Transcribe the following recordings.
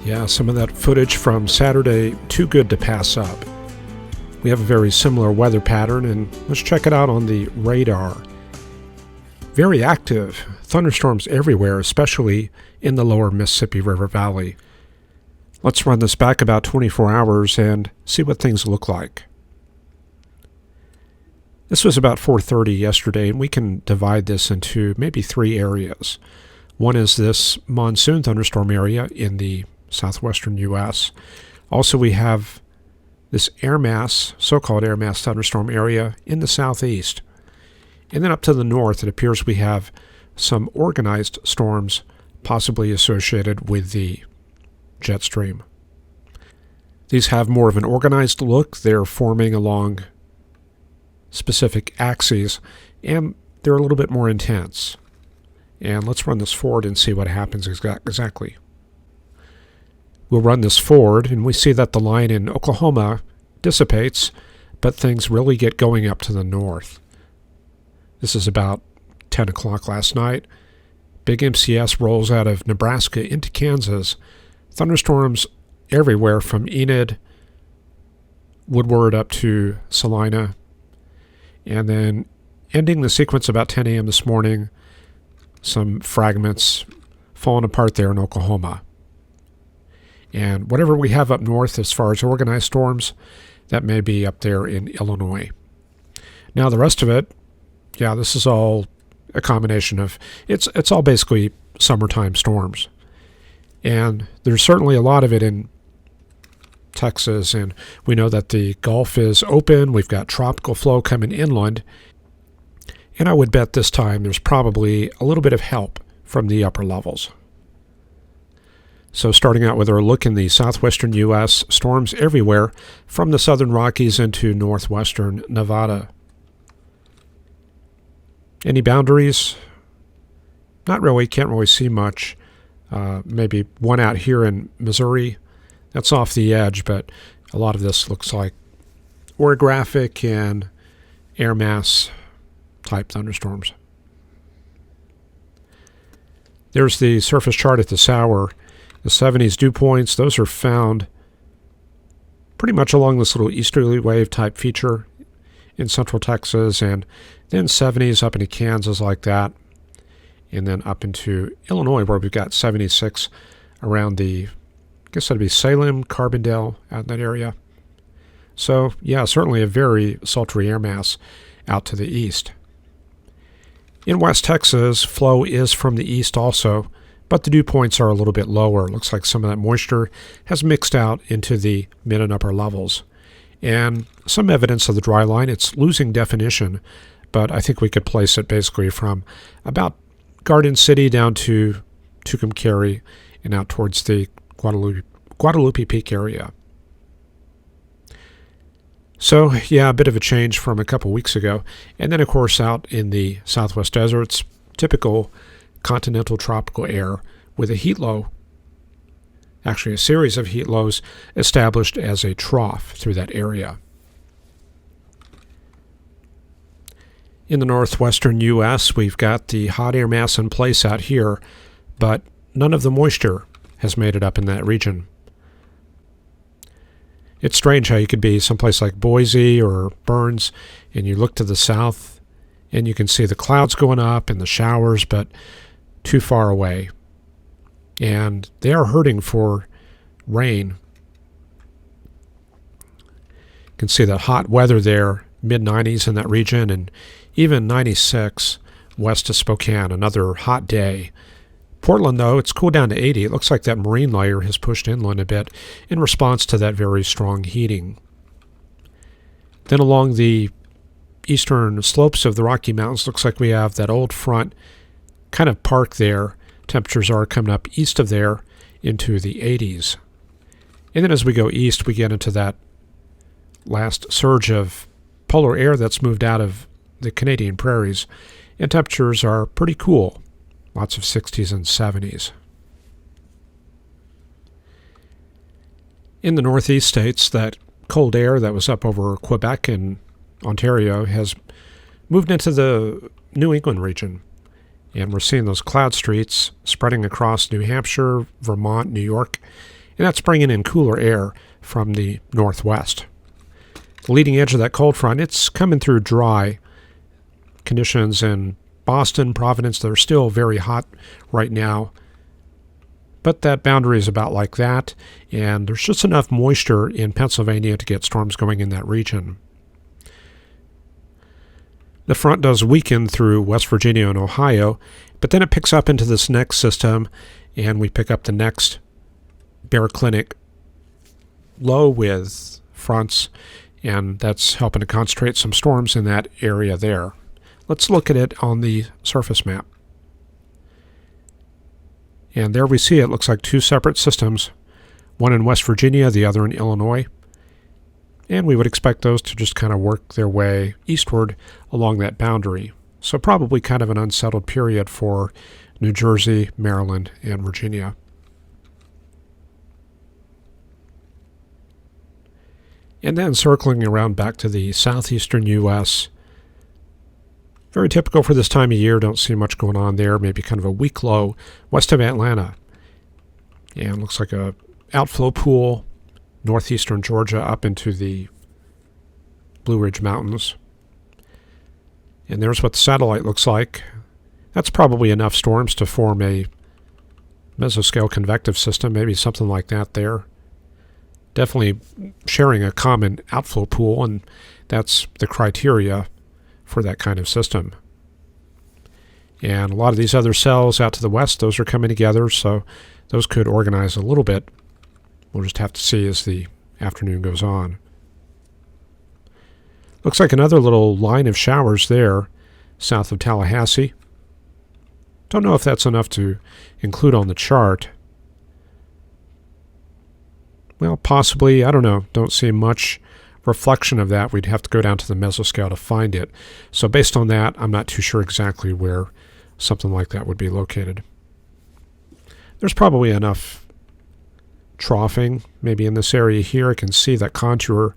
Yeah, some of that footage from Saturday, too good to pass up. We have a very similar weather pattern, and let's check it out on the radar. Very active, thunderstorms everywhere, especially in the lower Mississippi River Valley. Let's run this back about 24 hours and see what things look like. This was about 4:30 yesterday, and we can divide this into maybe three areas. One is this monsoon thunderstorm area in the southwestern U.S. Also, we have this air mass, so-called air mass thunderstorm area in the southeast. And then up to the north, it appears we have some organized storms possibly associated with the jet stream. These have more of an organized look. They're forming along specific axes, and they're a little bit more intense. And let's run this forward and see what happens exactly. We'll run this forward, and we see that the line in Oklahoma dissipates, but things really get going up to the north. This is about 10 o'clock last night. Big MCS rolls out of Nebraska into Kansas. Thunderstorms everywhere from Enid, Woodward up to Salina. And then ending the sequence about 10 a.m. this morning, some fragments falling apart there in Oklahoma. And whatever we have up north as far as organized storms, that may be up there in Illinois. Now the rest of it, yeah, this is all a combination of, it's all basically summertime storms. And there's certainly a lot of it in Texas, and we know that the Gulf is open. We've got tropical flow coming inland. And I would bet this time there's probably a little bit of help from the upper levels. So starting out with our look in the southwestern U.S., storms everywhere from the southern Rockies into northwestern Nevada. Any boundaries? Not really. Can't really see much. Maybe one out here in Missouri. That's off the edge, but a lot of this looks like orographic and air mass type thunderstorms. There's the surface chart at this hour. The 70s dew points, those are found pretty much along this little easterly wave type feature in central Texas, and then 70s up into Kansas like that, and then up into Illinois where we've got 76 around the, I guess that'd be Salem, Carbondale, out in that area. So yeah, certainly a very sultry air mass out to the east. In West Texas, flow is from the east also, but the dew points are a little bit lower. It looks like some of that moisture has mixed out into the mid and upper levels. And some evidence of the dry line, it's losing definition, but I think we could place it basically from about Garden City down to Tucumcari and out towards the Guadalupe Peak area. So, yeah, a bit of a change from a couple weeks ago. And then, of course, out in the southwest deserts, typical continental tropical air with a heat low, actually a series of heat lows established as a trough through that area. In the northwestern U.S., we've got the hot air mass in place out here, but none of the moisture has made it up in that region. It's strange how you could be someplace like Boise or Burns, and you look to the south, and you can see the clouds going up and the showers, but too far away. And they are hurting for rain. You can see that hot weather there, mid-90s in that region, and even 96 west of Spokane, another hot day. Portland, though, it's cooled down to 80. It looks like that marine layer has pushed inland a bit in response to that very strong heating. Then along the eastern slopes of the Rocky Mountains, looks like we have that old front kind of park there. Temperatures are coming up east of there into the 80s. And then as we go east, we get into that last surge of polar air that's moved out of the Canadian prairies, and temperatures are pretty cool. Lots of 60s and 70s. In the northeast states, that cold air that was up over Quebec and Ontario has moved into the New England region. And we're seeing those cloud streets spreading across New Hampshire, Vermont, New York. and that's bringing in cooler air from the northwest. The leading edge of that cold front, it's coming through dry conditions in Boston, Providence. They're still very hot right now, but that boundary is about like that, and there's just enough moisture in Pennsylvania to get storms going in that region. The front does weaken through West Virginia and Ohio, but then it picks up into this next system, and we pick up the next baroclinic low with fronts, and that's helping to concentrate some storms in that area there. Let's look at it on the surface map. And there we see it looks like two separate systems, one in West Virginia, the other in Illinois. And we would expect those to just kind of work their way eastward along that boundary. So probably kind of an unsettled period for New Jersey, Maryland, and Virginia. And then circling around back to the southeastern U.S., very typical for this time of year. Don't see much going on there. Maybe kind of a weak low west of Atlanta. And looks like a outflow pool northeastern Georgia up into the Blue Ridge Mountains. And there's what the satellite looks like. That's probably enough storms to form a mesoscale convective system, maybe something like that there. Definitely sharing a common outflow pool, and that's the criteria for that kind of system. And a lot of these other cells out to the west, those are coming together, so those could organize a little bit. We'll just have to see as the afternoon goes on. Looks like another little line of showers there south of Tallahassee. Don't know if that's enough to include on the chart. Well, possibly. I don't know. Don't see much reflection of that. We'd have to go down to the mesoscale to find it. So based on that, I'm not too sure exactly where something like that would be located. There's probably enough troughing maybe in this area here. I can see that contour.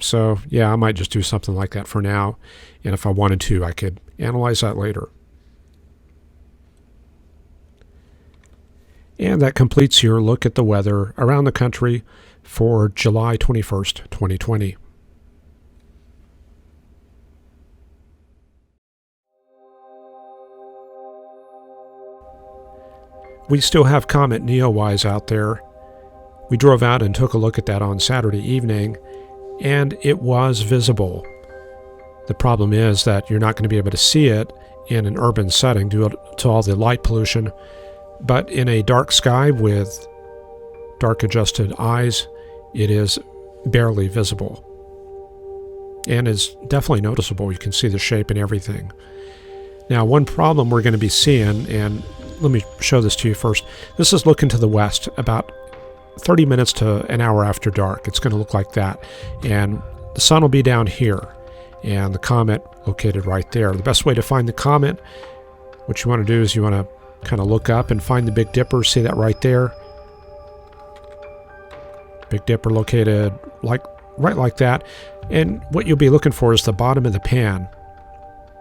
So yeah, I might just do something like that for now. And if I wanted to, I could analyze that later. And that completes your look at the weather around the country for July 21st, 2020. We still have Comet Neowise out there. We drove out and took a look at that on Saturday evening, and it was visible. The problem is that you're not going to be able to see it in an urban setting due to all the light pollution, but in a dark sky with dark adjusted eyes, it is barely visible and is definitely noticeable. You can see the shape and everything. Now, one problem we're going to be seeing, and let me show this to you first. This is looking to the west about 30 minutes to an hour after dark. It's going to look like that. And the sun will be down here and the comet located right there. The best way to find the comet, what you want to do is you want to kind of look up and find the Big Dipper. See that right there? Big Dipper located right like that. And what you'll be looking for is the bottom of the pan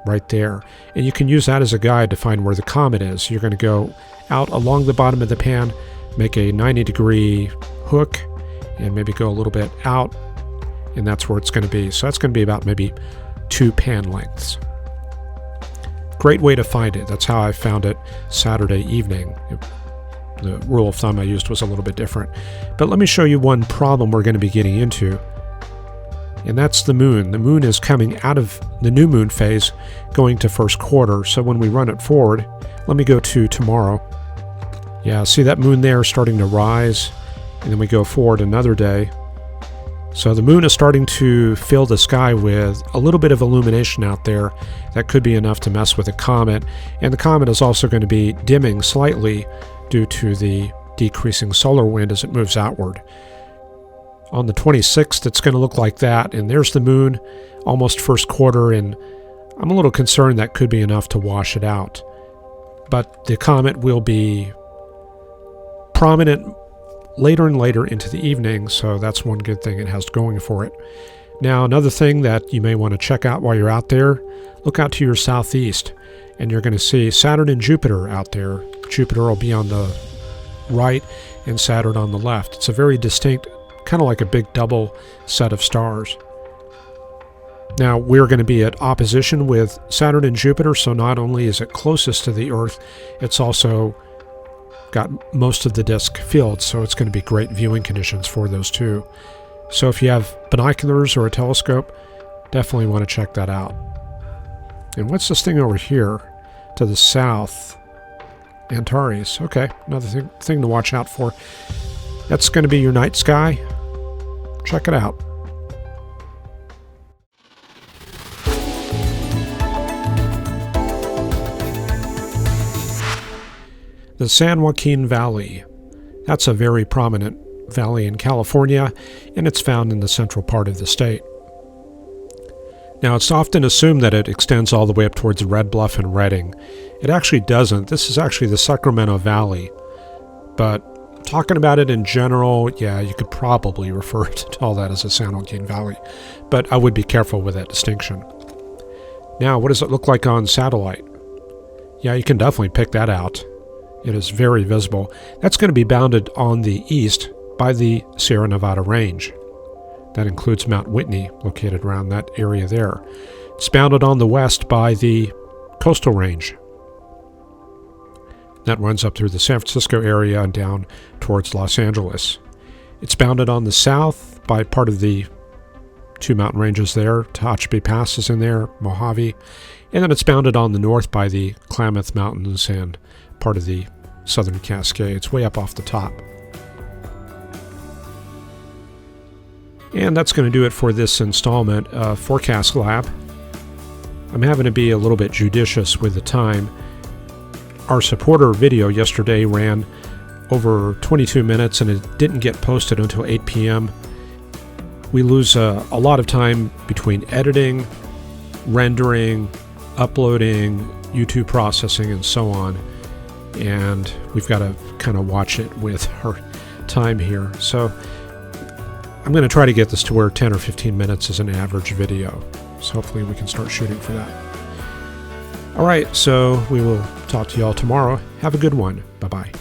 right there. And you can use that as a guide to find where the comet is. You're going to go out along the bottom of the pan, make a 90-degree hook, and maybe go a little bit out, and that's where it's going to be. So that's going to be about maybe 2 pan lengths. Great way to find it. That's how I found it Saturday evening. The rule of thumb I used was a little bit different. But let me show you one problem we're going to be getting into, and that's the moon. The moon is coming out of the new moon phase, going to first quarter. So when we run it forward, let me go to tomorrow. Yeah, see that moon there starting to rise, and then we go forward another day. So the moon is starting to fill the sky with a little bit of illumination out there. That could be enough to mess with a comet, and the comet is also going to be dimming slightly due to the decreasing solar wind as it moves outward. On the 26th, it's going to look like that, and there's the moon, almost first quarter, and I'm a little concerned that could be enough to wash it out. But the comet will be prominent later and later into the evening, so that's one good thing it has going for it. Now, another thing that you may want to check out while you're out there, look out to your southeast, and you're going to see Saturn and Jupiter out there. Jupiter will be on the right and Saturn on the left. It's a very distinct, kind of like a big double set of stars. Now, we're going to be at opposition with Saturn and Jupiter, so not only is it closest to the Earth, it's also got most of the disk filled, so it's going to be great viewing conditions for those two. So if you have binoculars or a telescope, definitely want to check that out. And what's this thing over here to the south? Antares. Okay, another thing to watch out for. That's going to be your night sky. Check it out. The San Joaquin Valley. That's a very prominent valley in California, and it's found in the central part of the state. Now, it's often assumed that it extends all the way up towards Red Bluff and Redding. It actually doesn't. This is actually the Sacramento Valley. But talking about it in general, yeah, you could probably refer to all that as a San Joaquin Valley. But I would be careful with that distinction. Now, what does it look like on satellite? Yeah, you can definitely pick that out. It is very visible. That's going to be bounded on the east by the Sierra Nevada Range. That includes Mount Whitney, located around that area there. It's bounded on the west by the Coastal Range. That runs up through the San Francisco area and down towards Los Angeles. It's bounded on the south by part of the two mountain ranges there. Tehachapi Pass is in there, Mojave. And then it's bounded on the north by the Klamath Mountains and part of the Southern Cascades, way up off the top. And that's going to do it for this installment of Forecast Lab. I'm having to be a little bit judicious with the time. Our supporter video yesterday ran over 22 minutes and it didn't get posted until 8 p.m. We lose a lot of time between editing, rendering, uploading, YouTube processing, and so on. And we've got to kind of watch it with our time here. So I'm going to try to get this to where 10 or 15 minutes is an average video. So hopefully we can start shooting for that. All right, so we will talk to you all tomorrow. Have a good one. Bye-bye.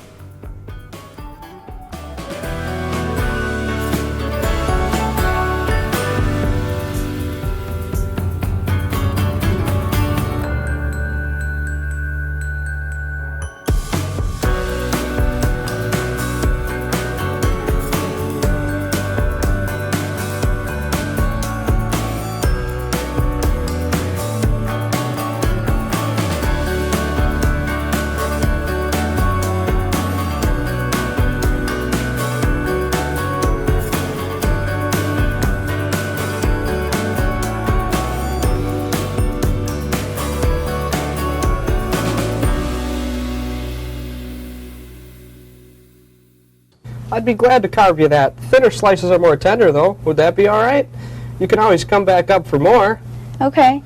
I'd be glad to carve you that. Thinner slices are more tender, though. Would that be all right? You can always come back up for more. Okay.